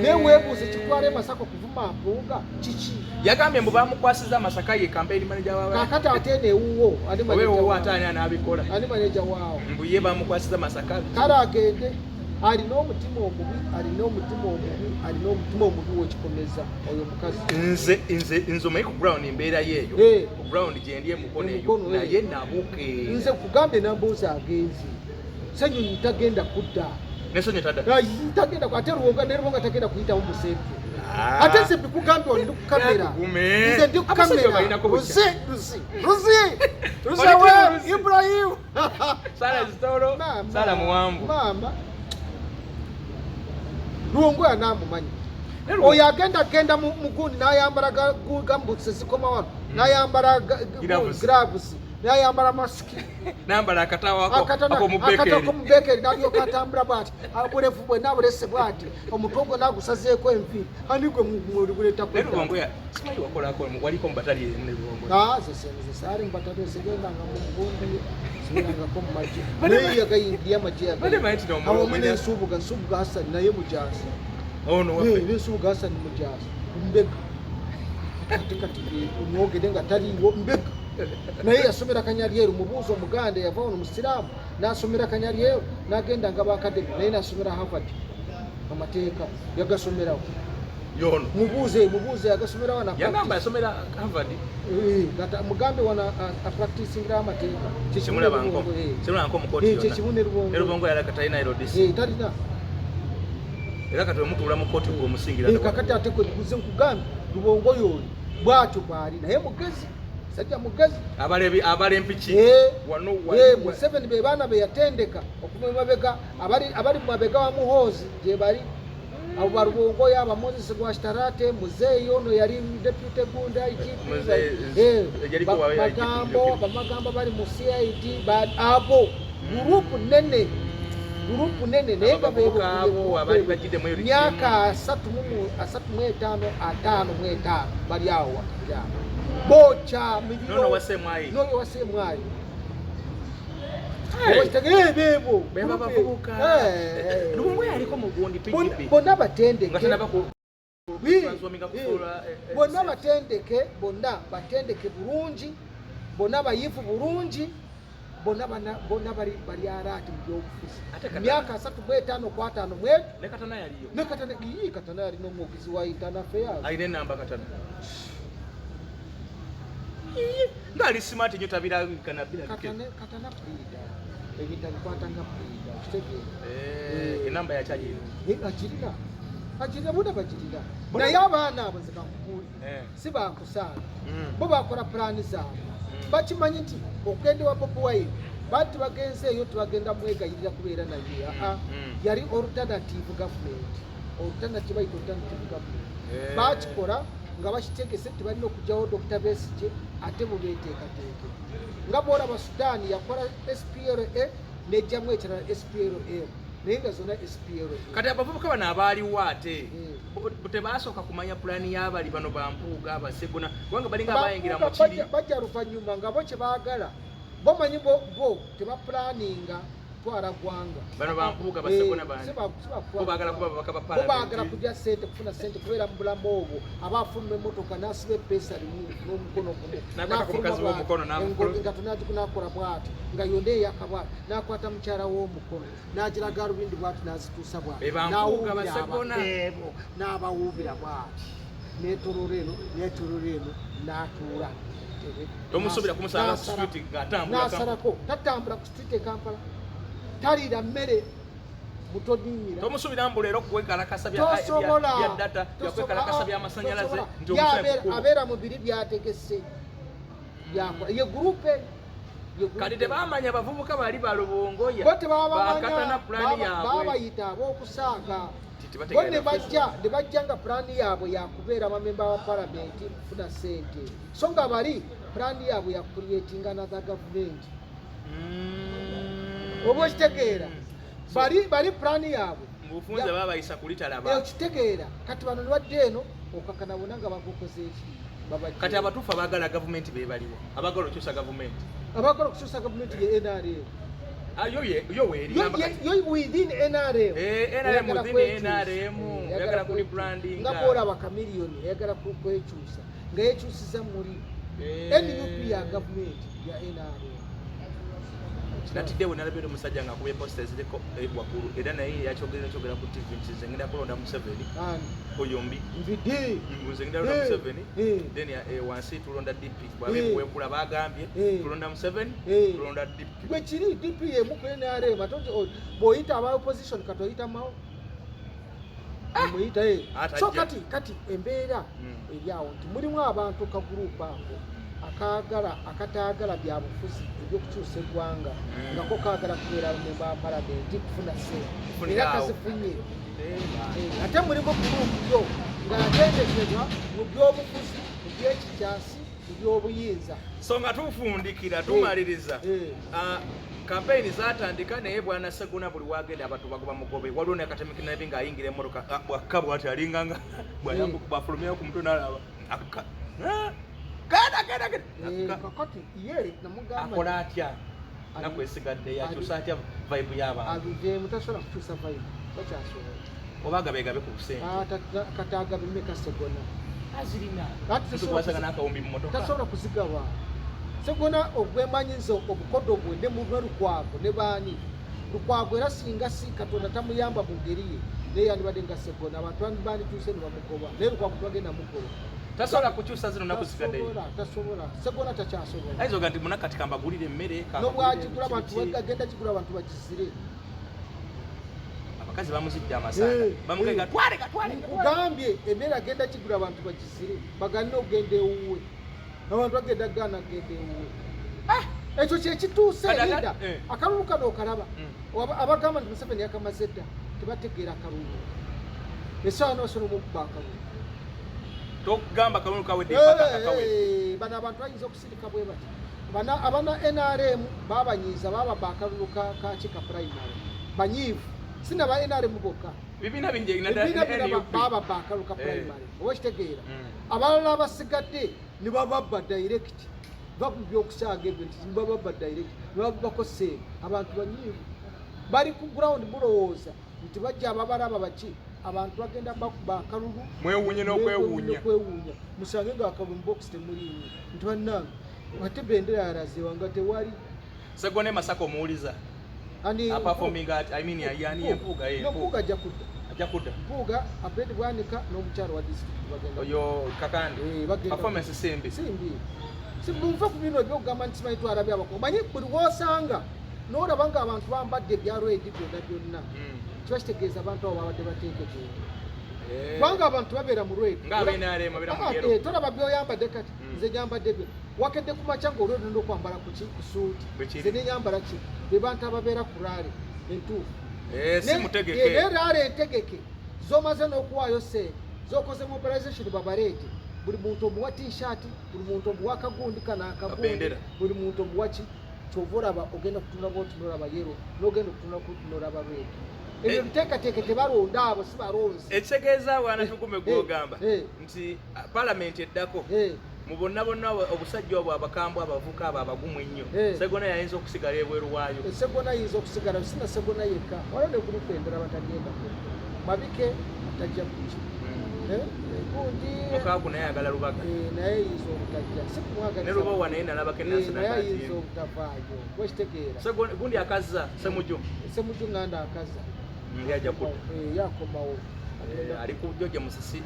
neweebuuza ekitwala Masaka okuvuma mpuuga kiki yagambye mbu bamukwasiza Masaka ye campaign manager wawe kakati ate neewuwo ataani anabikola ani manager waawo mbu ye bamukwasiza Masaka kale agende alina omutima omubi wekikomeza oyo mukazi nze omanyi ku ground embeera yeeyo ku ground gyendi Mukone eyo naye Nabuke nze kugambye nambuuza agenzi Ssenyonyi tagenda kudda nesonyi tagenda ate Rubonga tagenda kuyitamu musente ate nze bikugambye ndi ku kamera nze ndi ku kamera Ruzi Ibrahim Sala Zitoro Sala Muwambu mama Rubonga namumanyi oyo agenda mugundi n'ayambala gambutse zikoma wano n'ayambala gloves n'ayambala masiki n'ayambala akatawo akomubekeri n'alyoka atambula bw'ati obulevu bwe nabulese bw'ati omutwe gwe nagusazeeko enviiri ani gwe muleta waliko mu batali ne Rubonga ze saali mu batali segendanga mu mugundi singangako mu magye naye yagayingiya amagye awamu n'ensuubuga Hasani naye mujaasi n'ensuubuga Hasani mujaasi mbega kati omwogere nga taliiwo mbega naye yasomera Kanyaryeru mubuuzo omuganda yava wano musiraamu n'asomera Kanyaryeru n'agenda nga bakademi naye n'asomera Harvard amateeka yagasomerawo yono mubuuze yagasomera wana yagamba yasomera Harvard mugambe wana practicingira amateeka kimulabanko mukoti kyekimune Rubonga yalakatalina erodisi talina era kati wemutuula mu koti gwomusingira kakati ate kwekuze nkugambe Rubonga oyo bwatyo bwali naye mugezi sajja mugezi abale empiki Museveni be baana be yatendeka okuva mabega abali mu mabega wa Muhoozi gye bali abo ba Rubonga oyo Moses Gwashtarate Muzeeyi ono yali deputy Gunda Bamagambo bali mu CID abo gurupu nene naye nga myaka 35 bali awo wakira bocha nono wasemwayi bebo bavubuka Rubonga yaliko mugundi PGP bonna batendeke bonna batendeke bulungi bonna bayivu bulungi bonna bali araati mu byobufuzi myaka 35 ku 5 mwetu Katana yalina omwogezi wa Internal Affairs alina enamba Katana ngali smart nyo tabira kanabira Katana kuida ebintu bikwatanga kuida kitegeera enamba ya chaji akirina buda bakirina naye abaana abo nze bankukuli si bankusaana bo bakola pulaani zaabwe bakimanyi nti okugenda wa Bobi Wine bati bagenze eyo tubagenda mwegayirira kubeera naye yali alternative government bakikola nga bakitegese tebalina okugyawo Dr. Besigye ate mubeteekateeke nga bwolaba Sudaani yakola SPLA nejjamu ekirala SPLM naye nga zonna SPLA kati abavubuka bano abaaliwo ate tebasooka kumanya pulaani y'abali bano bampuuga abasegona kubanga balinga abayingira mu kiri bajja luvannyuma nga bo kye baagala bomanyi bo tebapulaaninga kutwala ggwanga bano bampuuga bassekona bandi bo baagala kuba babaka ba Parliament baagala kujja ssente kufuna ssente kubeera mu bulamu obwo abaafuluma emmotoka n'asiba epeesa limu n'omukono gumu nga tunagikunakola bw'ati nga yonda eyaka bwati n'akwata mukyala w'omukono n'agiraga alubindi bwati n'azituusa bwati n'awuubiraabo n'abawuubira bwati n'etolora eno n'atuula tomusobera kumusala ku street ng'atambula n'asalako tatambula ku street e Kampala taliira mmere mutodimira tomusubira mbuleero kwekalakasa bya data yakwekalakasa by'amasannyalaze nti omusaya abeera mu biri byategese byakola ye gurupe kati tebamanya abavubuka bali balobongoya bo tebabamanya bakatana pulaani yaabwe babayita ab'okusaaga bo ne bajja nga pulaani yaabwe yakubeera amamemba wa palamenti kufuna ssente so nga bali pulaani yaabwe yakuliyetinga another gavumenti oba okitegeera bali pulaani yaabwe mubufunze babayisa kulitalaba okitegeera kati bano ne badde eno okakana bona nga bakukoze eki kati abatuufu abaagala gavumenti be baliwo abaagala okukyusa gavumenti abaagala okukyusa gavumenti ye NRM yo within NRM NRM within NRM yagala kuli branding nga bwolaba kamiliyoni yagala kwekyusa nga yekyusiza muri NUP ya gavumenti ya NRM natiddewo nalabira omusajja ng'akubye posta eziriko waggulu era naye yakyogera ku TV nti nze ngenda kulonda Museveni oyombi nze ngenda kulonda Museveni then wansi tulonda DP bwekula bagambye tulonda Museveni tulonda DP bwe kiri DP yemu ku NRM ate bw'oyita aba opposition kati oyita mawo muyita so kati embeera eri awo nti mulimu abantu ka gurupu ako akataagala byabufuzi ebyokukyusa eggwanga nga ko kaagala kubeera memba wa palamenti kufuna ssente era kazifunye ate mulimu gurupu yo ng'atendekerwa mu by'obufuzi mu by'ekikyasi mu by'obuyinza so nga tufundikira tumaliriza kampeyini zatandika naye bwana Seguna buli wagenda abantu bagoba mugobe waliwo nakatemiki nabi ng'ayingira emmotoka bwakka bwati alinganga bwafulumyeyo ku mutwe n'alaba kakati ye namugamba akola atya nakwesigadde yakyusa atya vibe y'abantu abijeemu tasobola kukyusa vibe bakyasobola oba agabe ku busente kati agabimeka Segona azirina tukwasanga n'akawumbi mu motoka tasobola kuzigaba Segona ogwemanyiza obukodo bwe ne mu Lukwago ne baani Lukwago era singa si Katonda tamuyamba mu ngeri ye naye yandibadde nga Segona abantu baani tuuse ne bamugoba naye Lukwago twagenda mugoba tasobola kukyusa zino naku zigadde tasobola Segona takyasobola ayizoga nti munakati kambagulire emmere nobwagigula abantu bagenda gigula abantu bagizire abakazi bamuzidde amasanga bamugenda twale kugambye emmere agenda gigula abantu bagizire bagalina okugenda ewuwe abantu bagenda gana agenda ewuwe ekyo kyekituuse erida akalulu kano okalaba abagamba nti Museveni yakamaze dda tebategeera akalulu essaawa nosobola omukuba akalulu togamba kalulu kawedde mpaka kakawe bano abantu bayinza okusirika bwe bati abana NRM babanyiiza bababa akalulu kakika primary banyiivu sinaba NRM bokka bibiina bingi bababa akalulu ka primary oba kitegeera abalala abasigadde ne bababba direct bakubye okusaaga ebyo nti bababba direct ne babako seeri abantu banyiivu bali ku ground bulowooza nti bajja ababalaba baki abantu bagenda bakuba akalulu mwewunye n'okwewuunya musange nga akalulu box temuliimu nti bannange ate bendera yalazewa nga tewali Segona e Masaka omuwuliza yani empuuga ajja kudda mpuuga Abedi Bwanika n'omukyalo wa disitulikiti bagenda oyo Kakande performance simbi simuva ku bino ebyokugamba nti simanyi twalabye abako manyi buli woosanga n'olaba nga abantu bambadde ebyalwedi byonna kiba kitegeeza abantu abo babadde bateeketeeke kubanga abantu babeera mu lwedi tolaba byoyambadde kati nze nyambadde byo wakedde ku makya ng'olwedi nda okwambala ku suuti nze nenyambala ki be bantu ababeera ku raale entuufu naye raale entegeke zomaze n'okuwaayo sente zokoze mobilization babaleete buli muntu omuwa t-shirt buli muntu omuwa akagundi kanakagundi buli muntu omuwa ki kyova olaba ogenda kutunula bwoti nolaba yero n'ogenda okutunula kuti nolaba lwedi ebyo biteekateeke tebalonda abo si balonzi ekitegeeza wana tukume gwogamba nti palamenti eddako mu bonna obusajja obwo abakambwe abavuka abo abagumu ennyo Segona yayinza okusigala ebweru waayo. Segona yinza okusigala sina Segona yekka wala ne gurupu endala batagenda mabike atajja kuki gundi mukaku naye ayagala Lubaga naye yinza obutajja sikumwaga ne Lubawa naye nalabako ennansana naye yinza obutavaayo wekitegeera Segona gundi akaza Semuju nganda akaza yajja kudda yakomawo ali ku George Musisi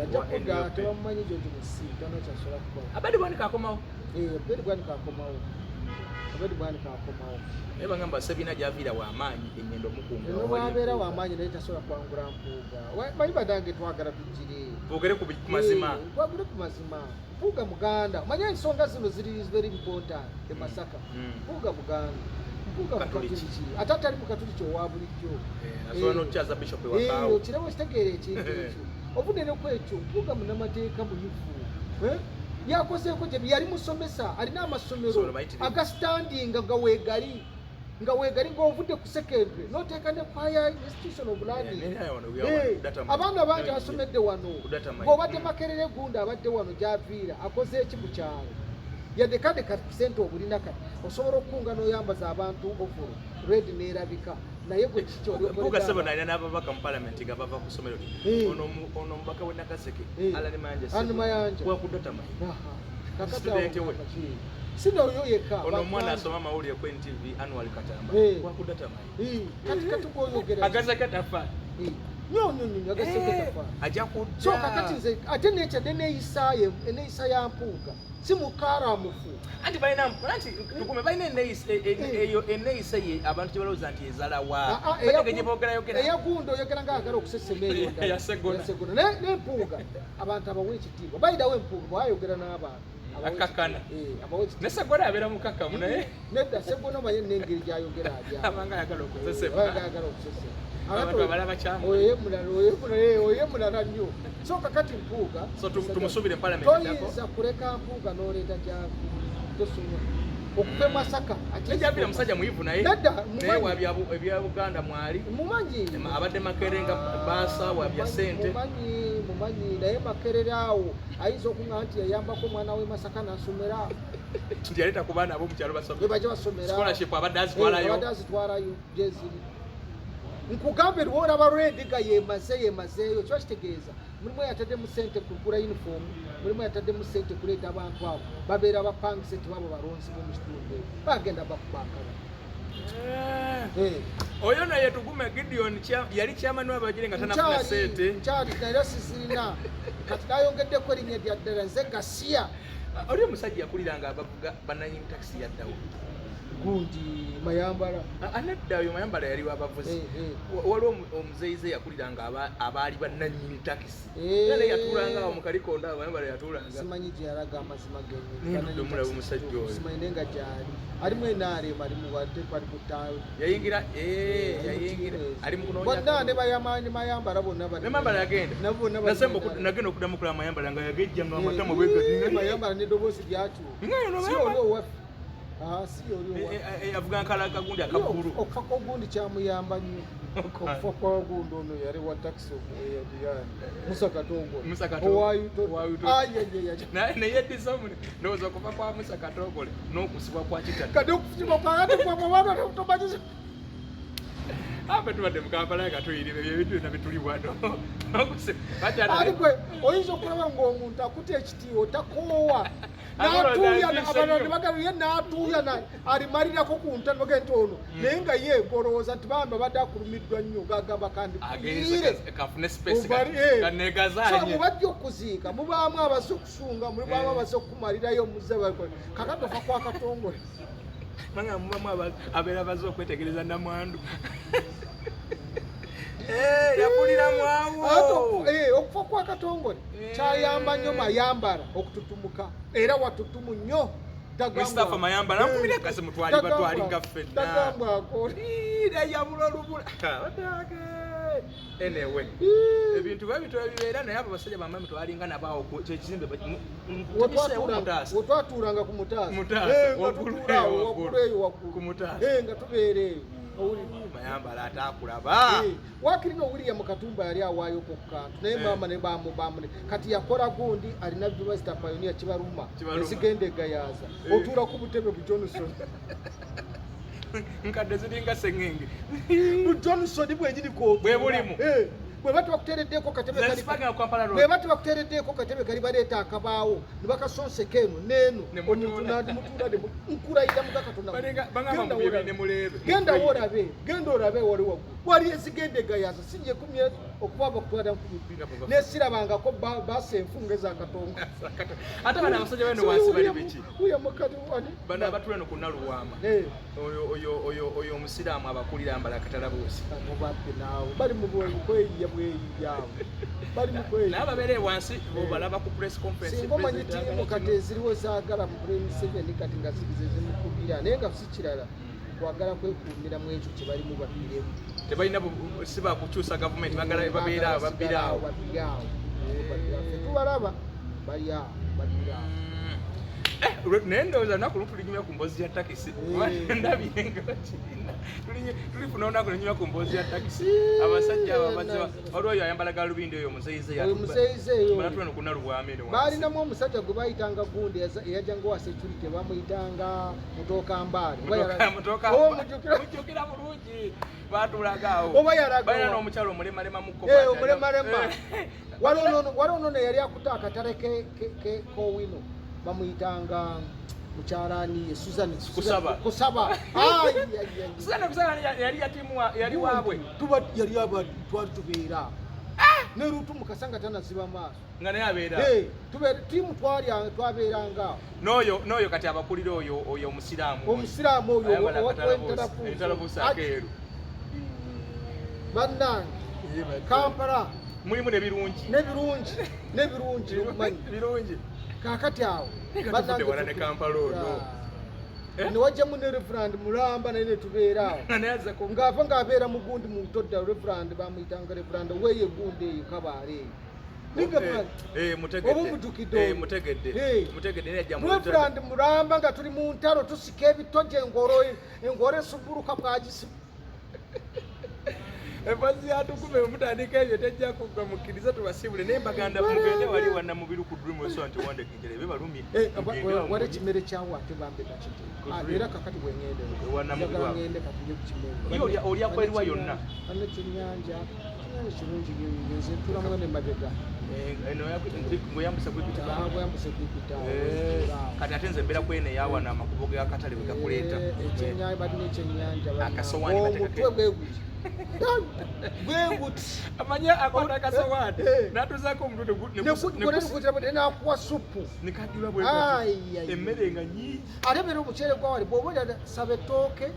ajja kudda tebamumanyi George Musisi tono kyasobola kubawo Abedi Bwanika akomawo Abedi Bwanika akomawo naye bagamba Sabina gy'aviira w'amaanyi ennyendo mukunga n'obwabeera w'amaanyi naye tasobola kwangula mpuuga manyi badange twagala tugire twogere ku mazima twagire ku mazima mpuuga Muganda manya ensonga zino ziri very important e Masaka mpuuga Buganda ate atali mu Katuliki owa bulijjo asobola n'okukyaza Bishop ewakaawo kirabo kitegeera ekintu ekyo obudde ne kwekyo mpuuga munnamateeka muyivu yakozeeko gye yali musomesa alina amasomero agastandinga nga weegali ng'ovudde ku secondary n'oteeka ne kwaya institution of learning abaana bangi basomedde wano ng'obadde Makerere Gundi abadde wano gy'aviira akoze eki mu kyalo yadde kade kati sente obulina kati osobola okukunga n'oyambaza abantu ofulu red neerabika naye gwe Mpuuga Sabona alina n'ababaka mu palamenti nga bava ku ssomero ono omubaka w'e Nakaseke Alani Mayanja wakudota student we sino oyo yekka ono omwana asoma amawulire ku NTV Annual Katamba wakudota kati gwoyogera agazake tafa nyo agazake tafa ajja kudda so kakati nze ate nekyadde neeyisa ya Mpuuga si mukaramufu anti balina anti tukume balina enneeyisa ye abantu kye balowooza nti ezalawa bateganye boogerayoogera eya Gundi oyogera ngaagala okusesema eya Segona ne Mpuuga abantu abawa ekitiibwa bayidawo Mpuuga bwayogera n'abantu akakana ne Segona abeera mukakamu naye nedda Segona baye n'engeri gy'ayogera abanga ayagala okusesema abantu abalaba kyamu oye mulala nnyo so kakati Mpuuga so tumusubire parliament toyinza kuleka Mpuuga n'oleeta gy'avi tosoma okuva Masaka akyajabira musajja muyivu naye naye wabya Buganda mwali mumanyi abadde Makerere nga baasa wabya sente mumanyi naye Makerere awo ayinza okuŋŋa nti yayambako omwana we Masaka n'asomera nti yaleeta ku baana ab'omukyalo basomera scholarship abadde azitwalayo gyeziri nkugambe lwolaba lw'endiga yemazeeyo kiba kitegeeza mulimu eyataddemu sente kugula uniform mulimu eyataddemu sente kuleeta abantu abo babeera bapangise tibabo balonzi mu kitundu bagenda bakubakala oyo naye tugume Gideon yali chairman w'abagire nga tanafuna sente nkyali naye sizirina kati nayongeddeko erinnya lya ddala nze Gasiya oli omusajja yakuliranga abavuga bananyini taxi yaddawo Gundi Mayambala anadda oyo Mayambala yali wabavuzi waliwo omuzeyize yakuliranga abaali bannanyini taxi naye yatuulanga awo mu Kalikonda Mayambala yatuulanga simanyi gye yalaga amazima genye omulaba omusajja oyo simanyi naye nga gyali alimu NRM alimu wadde twali ku ttaawe yayingira ali mu kunoonya bonna ne Mayambala bonna bali Mayambala yagenda nasemba nagenda okuddamu kulaba Mayambala nga yagejjanga amatamu bwegadinga Mayambala n'eddoboozi lyakyuka si oli owaffe avuga nkalaga Gundi akabulu okufa kwa Gundi kyamuyamba nnyo okufa kwa Gundi ono yali wa taxi Musa Katongole naye disamune ndowooza okufa kwa Musa Katongole n'okusibwa kwa Kitata kati okusibwa kwagatokwamabana tomanyiza ape tubadde mu Kampala nga tuyirira ebintu byonna bituli wano alikwe oyinza okulaba ng'omuntu akuta ekitiiwo takoowa n'atuuya n'atuuya alimalirako ku ntano bagenda nti ono naye nga yeegolooza nti bambi abadde akulumiddwa nnyo gagamba kandiso mubajja okuziika mubaamu abaze okusunga mubaamu abaze okukumalirayo muze kakatofa kwa Katongole manga mubamu abeera baze okwetegereza namwandu yapulira mwawo okufa kwa Katongole kyayamba nnyo Mayambala okututumuka era watutumu nnyo Mustafa Mayambala nakumira kasi mutwali batwalinga ffenna tagambwako yabula olubula anyway ebintu babitola bibeera naye abo basajja bamwe mutwalinga nabaawo kyekizimbe wetwatuulanga ku mutaasa waggulu eyo waggulu nga tubeera eyo mayambala atakulaba wakirino William Katumba yali awaayo ku kantu naye mama ne bamune kati yakola gundi alina Vice Pioneer Kibaluma esigende gayaza otuula ku butebe bu Johnson nkadde ziringa sengenge bu Johnson bwegiriko bwe bulimu bwe bati bakutereddeko katebe kali baleeta akabaawo ne bakasonseka eno n'eno mutuulade nkulayira genda olabe wali waggulu wali ezigende gayaza sinje kumye okuba bakutwala nkubibira nesirabangako basa enfunga ezakatongo ate bana abasajja bano wansi bali biki uya mukati wani bana abatula no kunaluwama oyo omusiraamu abakulira ambala katalabuusi mubadde naawe bali mu bweyiya bali mu bweyiya n'ababeere wansi balaba ku press conference singa omanyi tirimu kati eziriwo zaagala mu Museveni kati nga zigize zimukubira naye nga sikirala twagala kwekuumira mu ekyo kye balimu babbiremu tebalina siba kukyusa gavumenti babeera babbiraawo tubalaba bali awo babbiraawo naye ndowooza lunaku lumu tulinyumya ku mboozi ya takisi ndabye nga bakirina tulifuna olunaku nenyumya ku mboozi ya takisi abasajja waliwo oyo ayambala galubindi oyo omuzeyizeeyobanatulano kunalubwama eno baalinamu omusajja gwe bayitanga gundi eyajjanga wa security bamuyitanga Mutokambaale mujjukira bulungi batulagaawo balina n'omukyalo omulemalema omulemalema waliwo nono yali akuta akatale kowino bamuyitanga mukyalani Susan Kusaba yali yatimu yali waabwe yali abadde twali tubeera ne Rutu Mukasanga tanaziba maaso nga naye abeera tiimu twabeeranga n'oyo kati abakulira oyo omusiraamu oyo entalabuusi akeeru bannange Kampala mulimu nebirungi birungi kakati awo wala ne Kampala ono niwajjamu ne Reverend Mulamba naye netubeera awo ng'ava ng'abeera mu gundi mu Todda Reverend bamuyitanga Reverend weye gundi eyo Kabaale Reverend Mulamba nga tuli mu ntalo tusika ebitoje engoro esubuluka bwagisi embazi yatukume mutandika ebyo tejja kugwa mukkiriza tubasibule naye mbaganda mugende wali wana mubiru ku Dream Restaurant wande kingere be balumye wale kimere kyawo ate bambe nakite era kakati bwengende wana mubiru ngende katuje ku kimere oli akwelwa yonna ane kinyanja kirungi ngenze tulamu ne mabega eno ngoyambuse kwipita kati ate nze mbeera kwene yawana amakubo g'akatale bwe gakuleeta ekyenyanja badine ekyenyanja akasowaani batekake amanye akola akasowaani n'atuzaako omutude nakuwa supu nekagirwa bwe emmere nga nnyingi ate bera omuceere gwawali bw'oba olya saba ettooke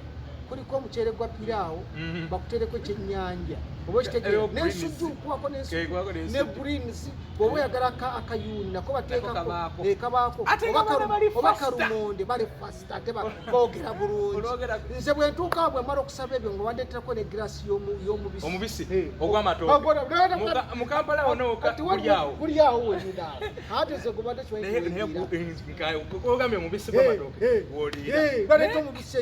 kuliko omuceere gwa piraawo bakutereko ekyennyanja oba okitegeera n'ensujju nkuwako ne greens bw'oba oyagala akayuuni nako bateekako oba kalumonde breakfast ate boogera bulungi nze bwe ntuukawo bwe mala okusaba ebyo nga bandeeterako ne girasi y'omubisi ogw'amatooke mu Kampala guli awo wenyinaawo ate ze gubadde ogambye omubisi gw'amatooke woliira baleeta omubisi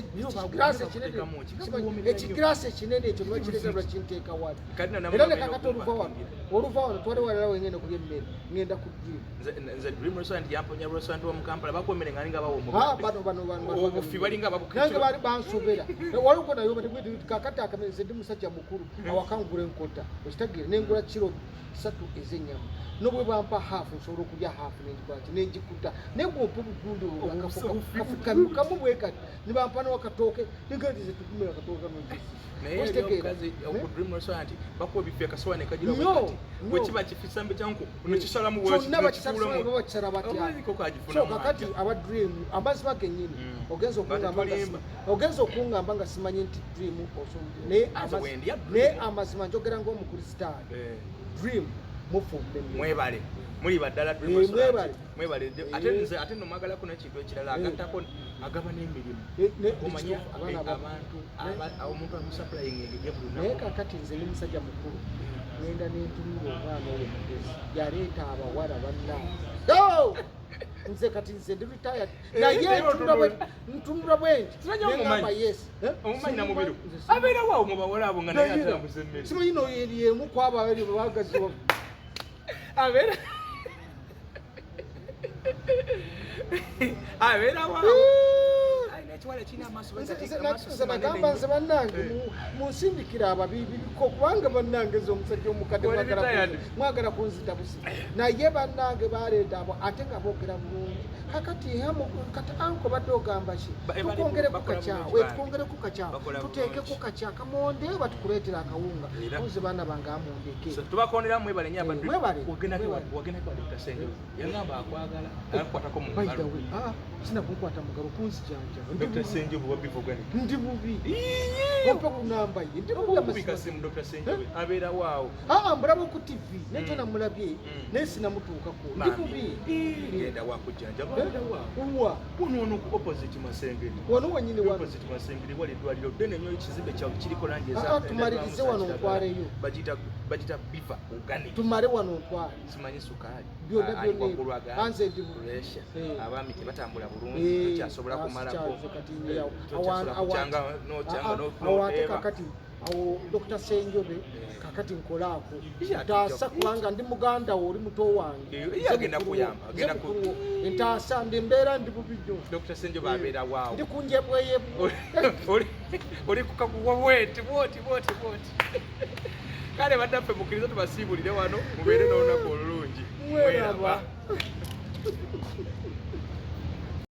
ekigirasi ekinene ekyo nibakireeta lwakinteeka wali era nekakati oluva wano twali walala wengenda kulya emmere ngenda ku nze Dream Restaurant yamponya restaurant wa mu Kampala bakwemere nga linga bawo obufi balinga nange bali bansobera waliko nayo kakati akameze ndi musajja mukulu awakangula enkota okitegeera nengula kiro 3 ez'ennyama nobwe bampa haafu nsobola okulya haafu nengikwaki nengikuta naye bwompa obugundi kafukamu bwe kati nibampa n'akatooke negandize tukumira akatooke naye oku Dream Restaurant bakuwa ebifi akasowaani kagira wakati bwekiba kifisambe kyanku nekisalamu kyonna bakisala batya so kakati aba Dream amazima gennyini ogenza okungamba nga simanyi nti Dream naye amazima njogera ng'omukristaayo Dream mufumbe mwebale muli baddala ate no mwagalako n'ekintu ekirala agattako agaba n'emirimu omanya abantu omuntu amusaplaying engege buli naye kakati nze ni musajja mukulu ngenda n'entunula omwana oyo mugezi yaleeta abawala bannaa nze kati nze ndi retired naye ntunula bwenti nengamba yes omumanyi namubiru abeera waawo mu bawala abo nga naye atambuza emmere simanyi no yemu kwabo abali bagaziwa abeera abeera waawo nagamba nze bannange munsindikira ababibiriko kubanga bannange ze omusajja omukadde mwagala kunzita busi naye bannange baleeta abo ate nga boogera bulungi kakati anko badde ogamba ki tukongereku kacyawe tuteekeku kacya kamonde oba tukuleetera akawunga oze baana bange amondeke tubakondera mwebale nnyo abantu wagenda kwalikasenjo yagamba akwagala akukwatako mu ngalo sinakunkwata mugalo kunzijanja Dr. Senjo buba bivugani ndi bubi opa kunamba ye ndi bubi kasimu Dr. Senjo abeera waawo mbulabo ku TV neto namulabye naye sinamutuukako ndi bubi genda wakujjanja babeera waawo ono ku opposite Masengeri wano wanyini wano opposite Masengeri wali eddwaliro ddene nnyo ekizimbe kyawe kiriko langi eza tumalirize wano nkwaleyo bagita bifa ugani tumale wano nkwale simanyi sukaali byonna anze ndi bubi abaami tebatambula bulungi kyasobola kumalako awate kakati awo Dr. Senjobe kakati nkolaako ntaasa kubanga ndi muganda wo oli muto wange agenda kuyamba ntaasa ndi mbeera ndi bubijjo Dr. Senjobe abeera waawo ndi kunjebweyebu oli kukakuwa bweti kale badaffe mukkiriza tubasiibulire wano mubeere n'olunaku olulungi mweraba